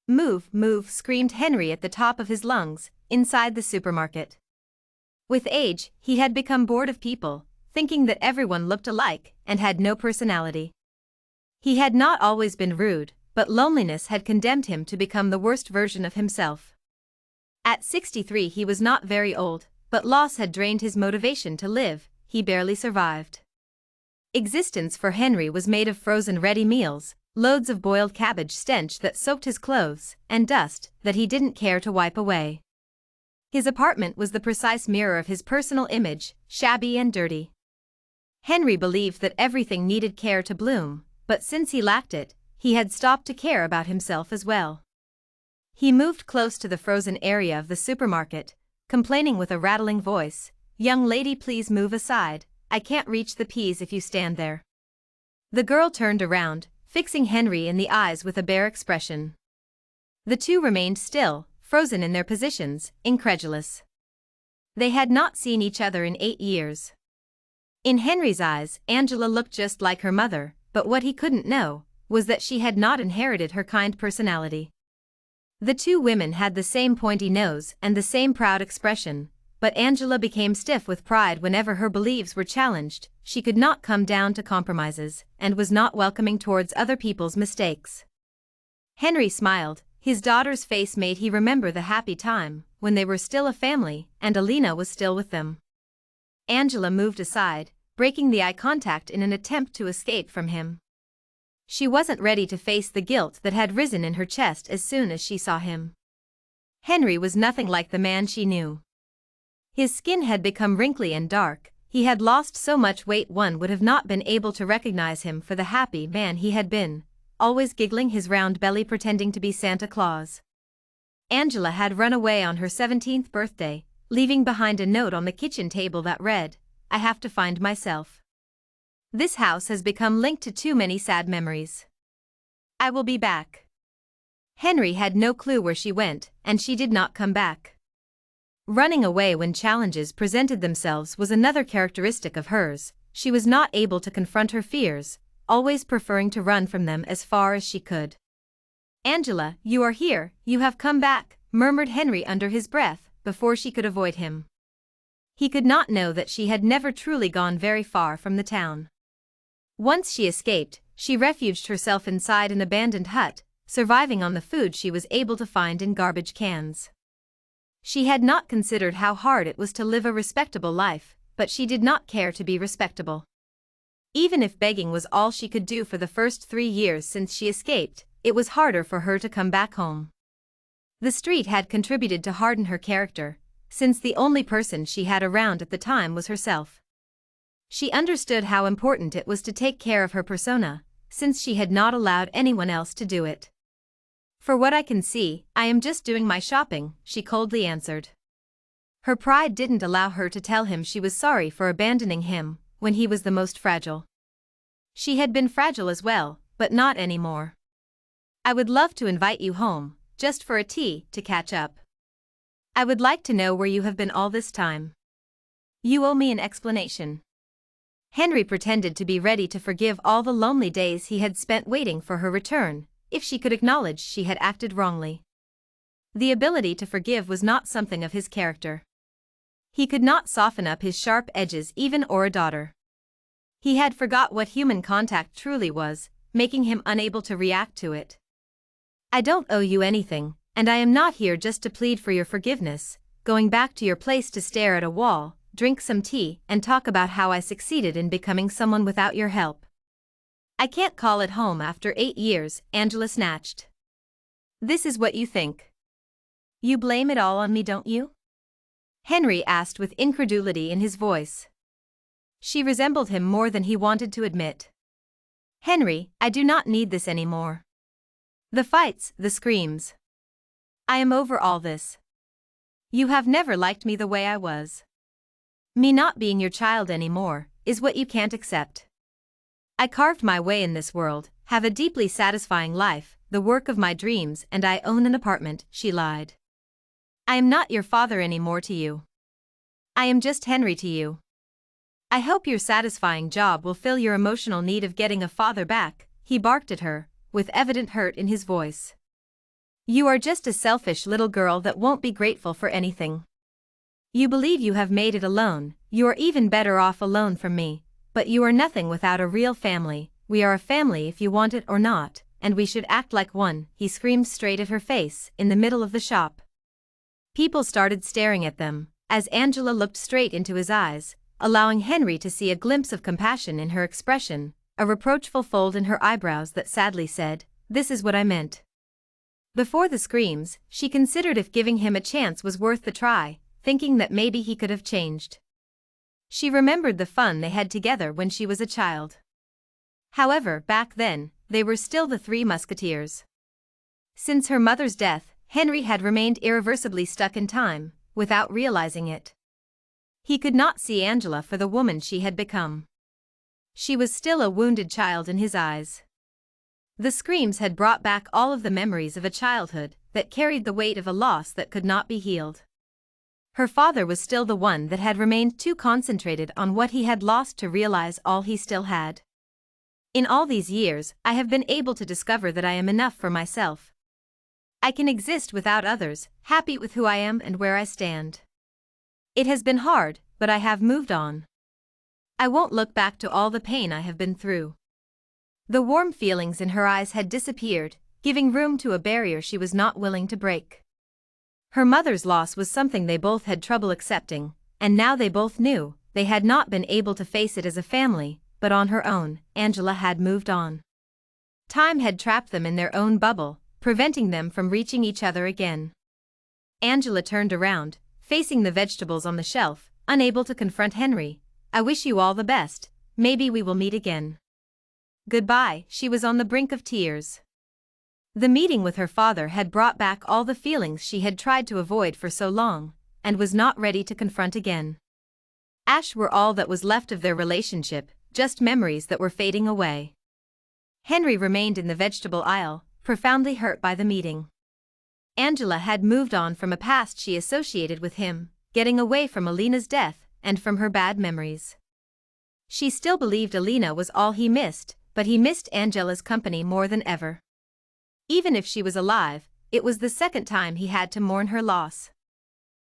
Move, move, screamed Henry at the top of his lungs, inside the supermarket. With age, he had become bored of people, thinking that everyone looked alike and had no personality. He had not always been rude, but loneliness had condemned him to become the worst version of himself. At 63 he was not very old, but loss had drained his motivation to live. He barely survived. Existence for Henry was made of frozen ready meals, loads of boiled cabbage stench that soaked his clothes, and dust that he didn't care to wipe away. His apartment was the precise mirror of his personal image, shabby and dirty. Henry believed that everything needed care to bloom, but since he lacked it, he had stopped to care about himself as well. He moved close to the frozen area of the supermarket, complaining with a rattling voice, "Young lady, please move aside, I can't reach the peas if you stand there." The girl turned around, fixing Henry in the eyes with a bare expression. The two remained still, frozen in their positions, incredulous. They had not seen each other in 8 years. In Henry's eyes, Angela looked just like her mother, but what he couldn't know was that she had not inherited her kind personality. The two women had the same pointy nose and the same proud expression, but Angela became stiff with pride whenever her beliefs were challenged. She could not come down to compromises and was not welcoming towards other people's mistakes. Henry smiled. His daughter's face made he remember the happy time when they were still a family and Alina was still with them. Angela moved aside, breaking the eye contact in an attempt to escape from him. She wasn't ready to face the guilt that had risen in her chest as soon as she saw him. Henry was nothing like the man she knew. His skin had become wrinkly and dark, he had lost so much weight one would have not been able to recognize him for the happy man he had been, always giggling his round belly pretending to be Santa Claus. Angela had run away on her 17th birthday, leaving behind a note on the kitchen table that read, "I have to find myself. This house has become linked to too many sad memories. I will be back." Henry had no clue where she went, and she did not come back. Running away when challenges presented themselves was another characteristic of hers. She was not able to confront her fears, always preferring to run from them as far as she could. "Angela, you are here, you have come back," murmured Henry under his breath, before she could avoid him. He could not know that she had never truly gone very far from the town. Once she escaped, she refuged herself inside an abandoned hut, surviving on the food she was able to find in garbage cans. She had not considered how hard it was to live a respectable life, but she did not care to be respectable. Even if begging was all she could do for the first 3 years since she escaped, it was harder for her to come back home. The street had contributed to harden her character, since the only person she had around at the time was herself. She understood how important it was to take care of her persona, since she had not allowed anyone else to do it. "For what I can see, I am just doing my shopping," she coldly answered. Her pride didn't allow her to tell him she was sorry for abandoning him when he was the most fragile. She had been fragile as well, but not anymore. "I would love to invite you home, just for a tea, to catch up. I would like to know where you have been all this time. You owe me an explanation." Henry pretended to be ready to forgive all the lonely days he had spent waiting for her return, if she could acknowledge she had acted wrongly. The ability to forgive was not something of his character. He could not soften up his sharp edges even or a daughter. He had forgot what human contact truly was, making him unable to react to it. "I don't owe you anything, and I am not here just to plead for your forgiveness, going back to your place to stare at a wall, drink some tea, and talk about how I succeeded in becoming someone without your help. I can't call it home after 8 years, Angela snatched. "This is what you think. You blame it all on me, don't you?" Henry asked with incredulity in his voice. She resembled him more than he wanted to admit. "Henry, I do not need this anymore. The fights, the screams. I am over all this. You have never liked me the way I was. Me not being your child anymore is what you can't accept. I carved my way in this world, have a deeply satisfying life, the work of my dreams, and I own an apartment," she lied. "I am not your father anymore to you. I am just Henry to you. I hope your satisfying job will fill your emotional need of getting a father back," he barked at her, with evident hurt in his voice. You are just a selfish little girl that won't be grateful for anything. You believe you have made it alone, you are even better off alone from me, but you are nothing without a real family. We are a family if you want it or not, and we should act like one, he screamed straight at her face, in the middle of the shop. People started staring at them, as Angela looked straight into his eyes, allowing Henry to see a glimpse of compassion in her expression, a reproachful fold in her eyebrows that sadly said, "This is what I meant." Before the screams, she considered if giving him a chance was worth the try, thinking that maybe he could have changed. She remembered the fun they had together when she was a child. However, back then, they were still the Three Musketeers. Since her mother's death, Henry had remained irreversibly stuck in time, without realizing it. He could not see Angela for the woman she had become. She was still a wounded child in his eyes. The screams had brought back all of the memories of a childhood that carried the weight of a loss that could not be healed. Her father was still the one that had remained too concentrated on what he had lost to realize all he still had. In all these years, I have been able to discover that I am enough for myself. I can exist without others, happy with who I am and where I stand. It has been hard, but I have moved on. I won't look back to all the pain I have been through. The warm feelings in her eyes had disappeared, giving room to a barrier she was not willing to break. Her mother's loss was something they both had trouble accepting, and now they both knew they had not been able to face it as a family, but on her own. Angela had moved on. Time had trapped them in their own bubble, preventing them from reaching each other again. Angela turned around, facing the vegetables on the shelf, unable to confront Henry. "I wish you all the best, maybe we will meet again." Goodbye. She was on the brink of tears. The meeting with her father had brought back all the feelings she had tried to avoid for so long, and was not ready to confront again. Ash were all that was left of their relationship, just memories that were fading away. Henry remained in the vegetable aisle, profoundly hurt by the meeting. Angela had moved on from a past she associated with him, getting away from Alina's death and from her bad memories. She still believed Alina was all he missed, but he missed Angela's company more than ever. Even if she was alive, it was the second time he had to mourn her loss.